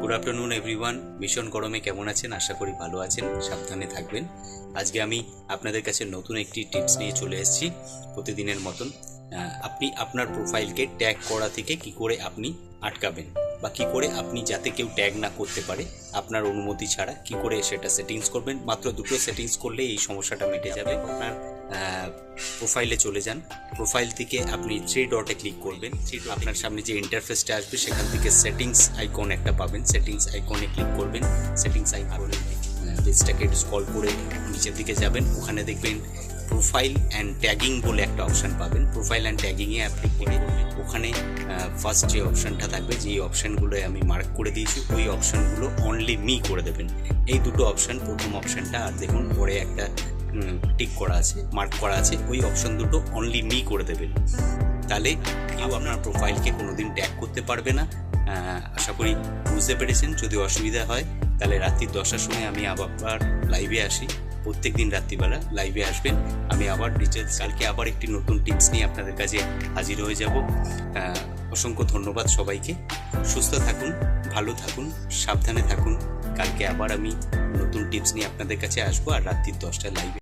Good afternoon everyone. ভীষণ গরমে কেমন আছেন? আশা করি ভালো আছেন, সাবধানে থাকবেন। আজকে আমি আপনাদের কাছে নতুন একটি টিপস নিয়ে চলে এসেছি প্রতিদিনের মতন। আপনি আপনার প্রোফাইলকে ট্যাগ করা থেকে কি করে আপনি আটকাবেন, বা কি করে আপনি যাতে কেউ ট্যাগ না করতে পারে আপনার অনুমতি ছাড়া কি করে সেটা সেটিংস করবেন। মাত্র দুটো সেটিংস করলে এই সমস্যাটা মিটে যাবে। আপনার প্রোফাইলে চলে যান, প্রোফাইল থেকে আপনি থ্রি ডটে ক্লিক করবেন। আপনার সামনে যে ইন্টারফেসটা আসবে সেখান থেকে সেটিংস আইকন একটা পাবেন, সেটিংস আইকনে ক্লিক করবেন। সেটিংস আইকনে পেজটাকে স্ক্রল করে নিচের দিকে যাবেন, ওখানে দেখবেন প্রোফাইল অ্যান্ড ট্যাগিং বলে একটা অপশান পাবেন। প্রোফাইল অ্যান্ড ট্যাগিংয়ে আপনি করে ওখানে ফার্স্ট যে অপশানটা থাকবে, যেই অপশানগুলো আমি মার্ক করে দিয়েছি ওই অপশানগুলো অনলি মি করে দেবেন। এই দুটো অপশান, প্রথম অপশানটা আর দেখুন পরে একটা টিক করা আছে, মার্ক করা আছে, ওই অপশান দুটো অনলি মি করে দেবেন। তাহলে কেউ আপনার প্রোফাইলকে কোনোদিন ট্যাগ করতে পারবে না। আশা করি বুঝতে পেরেছেন। যদি অসুবিধা হয় তাহলে রাত্রি 10টার সময় আমি আবার লাইভে আসি। প্রত্যেক দিন রাত্রিবেলা লাইভে আসবেন, আমি আবার ডিটেলস কালকে আবার একটি নতুন টিপস নিয়ে আপনাদের কাছে হাজির হয়ে যাব। অসংখ্য ধন্যবাদ সবাইকে। সুস্থ থাকুন, ভালো থাকুন, সাবধানে থাকুন। কালকে আবার আমি নতুন টিপস নিয়ে আপনাদের কাছে আসবো আর রাত্রি 10টায় লাইভে